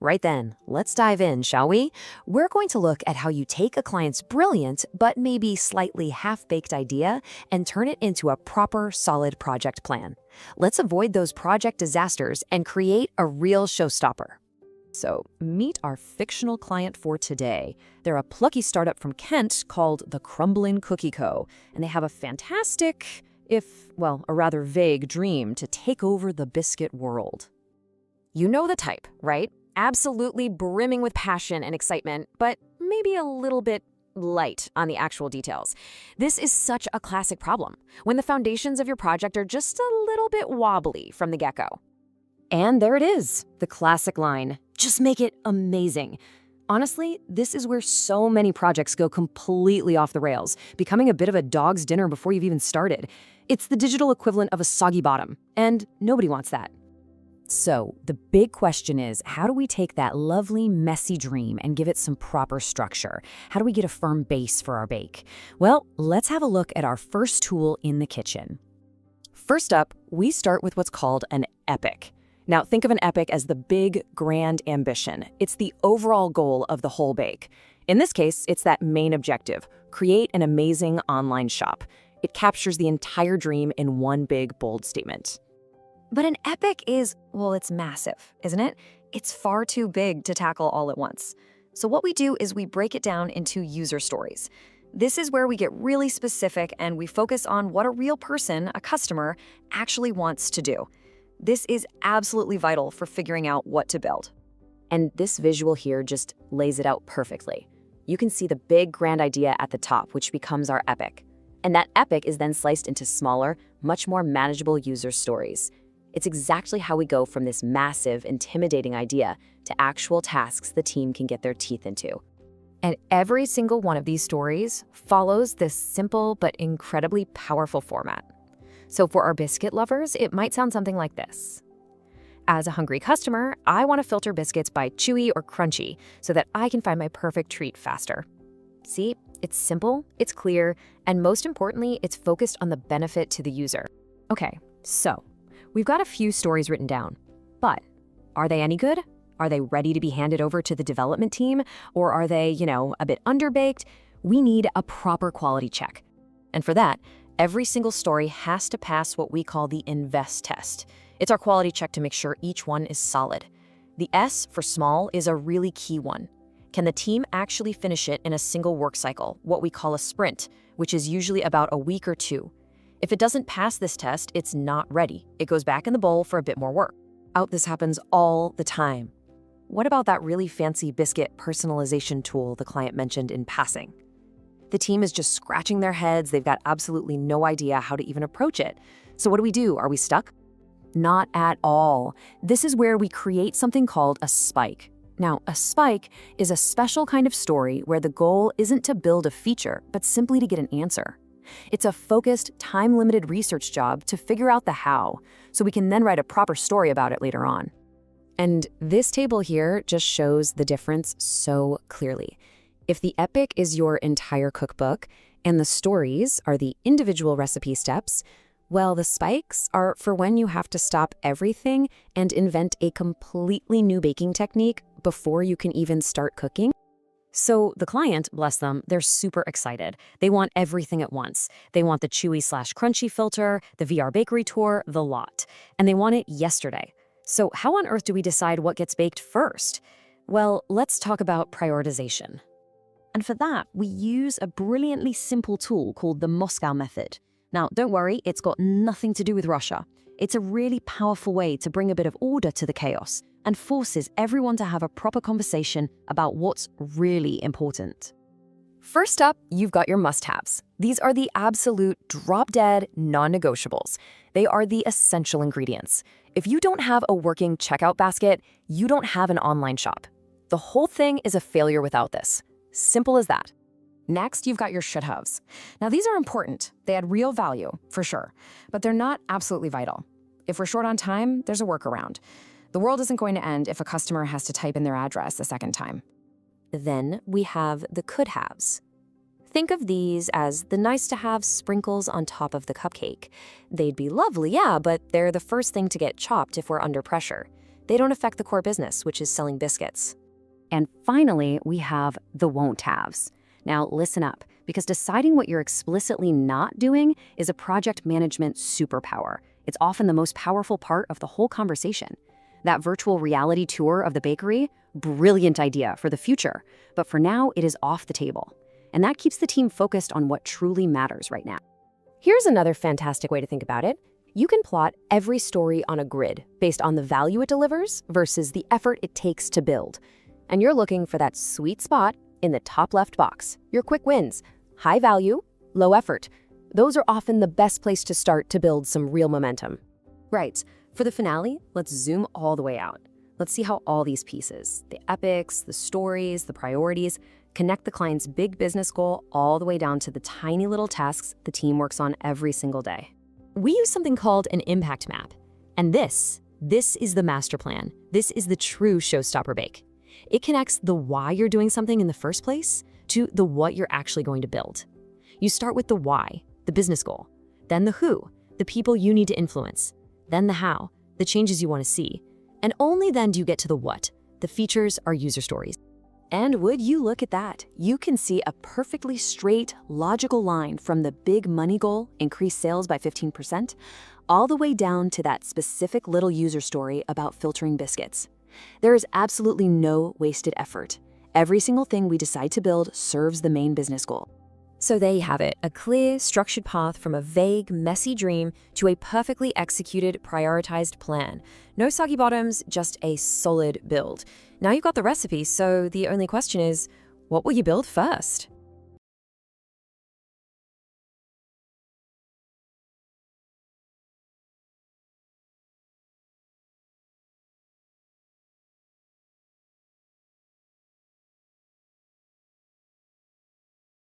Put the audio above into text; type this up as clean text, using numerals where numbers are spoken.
Right then, let's dive in, shall we? We're going to look at how you take a client's brilliant but maybe slightly half-baked idea and turn it into a proper, solid project plan. Let's avoid those project disasters and create a real showstopper. So, meet our fictional client for today. They're a plucky startup from Kent called the Crumbling Cookie Co., and they have a fantastic, a rather vague dream to take over the biscuit world. You know the type, right? Absolutely brimming with passion and excitement, but maybe a little bit light on the actual details. This is such a classic problem, when the foundations of your project are just a little bit wobbly from the get-go. And there it is, the classic line, just make it amazing. Honestly, this is where so many projects go completely off the rails, becoming a bit of a dog's dinner before you've even started. It's the digital equivalent of a soggy bottom, and nobody wants that. So, the big question is, how do we take that lovely, messy dream and give it some proper structure? How do we get a firm base for our bake? Well, let's have a look at our first tool in the kitchen. First up, we start with what's called an epic. Now, think of an epic as the big, grand ambition. It's the overall goal of the whole bake. In this case, it's that main objective, create an amazing online shop. It captures the entire dream in one big, bold statement. But an epic is, it's massive, isn't it? It's far too big to tackle all at once. So what we do is we break it down into user stories. This is where we get really specific and we focus on what a real person, a customer, actually wants to do. This is absolutely vital for figuring out what to build. And this visual here just lays it out perfectly. You can see the big, grand idea at the top, which becomes our epic. And that epic is then sliced into smaller, much more manageable user stories. It's exactly how we go from this massive, intimidating idea to actual tasks the team can get their teeth into. And every single one of these stories follows this simple but incredibly powerful format. So for our biscuit lovers, it might sound something like this. As a hungry customer, I want to filter biscuits by chewy or crunchy so that I can find my perfect treat faster. See, it's simple, it's clear, and most importantly, it's focused on the benefit to the user. Okay, so we've got a few stories written down, but are they any good? Are they ready to be handed over to the development team? Or are they, a bit underbaked? We need a proper quality check. And for that, every single story has to pass what we call the invest test. It's our quality check to make sure each one is solid. The S for small is a really key one. Can the team actually finish it in a single work cycle, what we call a sprint, which is usually about a week or two? If it doesn't pass this test, it's not ready. It goes back in the bowl for a bit more work. This happens all the time. What about that really fancy biscuit personalization tool the client mentioned in passing? The team is just scratching their heads. They've got absolutely no idea how to even approach it. So what do? Are we stuck? Not at all. This is where we create something called a spike. Now, a spike is a special kind of story where the goal isn't to build a feature, but simply to get an answer. It's a focused, time-limited research job to figure out the how, so we can then write a proper story about it later on. And this table here just shows the difference so clearly. If the epic is your entire cookbook and the stories are the individual recipe steps, well, the spikes are for when you have to stop everything and invent a completely new baking technique before you can even start cooking. So the client, bless them, they're super excited. They want everything at once. They want the chewy/crunchy filter, the VR bakery tour, the lot. And they want it yesterday. So how on earth do we decide what gets baked first? Well, let's talk about prioritization. And for that, we use a brilliantly simple tool called the Moscow method. Now, don't worry, it's got nothing to do with Russia. It's a really powerful way to bring a bit of order to the chaos and forces everyone to have a proper conversation about what's really important. First up, you've got your must-haves. These are the absolute drop-dead non-negotiables. They are the essential ingredients. If you don't have a working checkout basket, you don't have an online shop. The whole thing is a failure without this. Simple as that. Next, you've got your should-haves. Now, these are important. They add real value, for sure, but they're not absolutely vital. If we're short on time, there's a workaround. The world isn't going to end if a customer has to type in their address a second time. Then we have the could-haves. Think of these as the nice-to-have sprinkles on top of the cupcake. They'd be lovely, yeah, but they're the first thing to get chopped if we're under pressure. They don't affect the core business, which is selling biscuits. And finally, we have the won't-haves. Now, listen up, because deciding what you're explicitly not doing is a project management superpower. It's often the most powerful part of the whole conversation. That virtual reality tour of the bakery, brilliant idea for the future, but for now, it is off the table. And that keeps the team focused on what truly matters right now. Here's another fantastic way to think about it. You can plot every story on a grid based on the value it delivers versus the effort it takes to build. And you're looking for that sweet spot in the top left box. Your quick wins, high value, low effort. Those are often the best place to start to build some real momentum. Right, for the finale, let's zoom all the way out. Let's see how all these pieces, the epics, the stories, the priorities, connect the client's big business goal all the way down to the tiny little tasks the team works on every single day. We use something called an impact map. And this is the master plan. This is the true showstopper bake. It connects the why you're doing something in the first place to the what you're actually going to build. You start with the why, the business goal, then the who, the people you need to influence, then the how, the changes you want to see, and only then do you get to the what, the features or user stories. And would you look at that? You can see a perfectly straight, logical line from the big money goal, increase sales by 15%, all the way down to that specific little user story about filtering biscuits. There is absolutely no wasted effort. Every single thing we decide to build serves the main business goal. So there you have it, a clear, structured path from a vague, messy dream to a perfectly executed, prioritized plan. No soggy bottoms, just a solid build. Now you've got the recipe, so the only question is, what will you build first?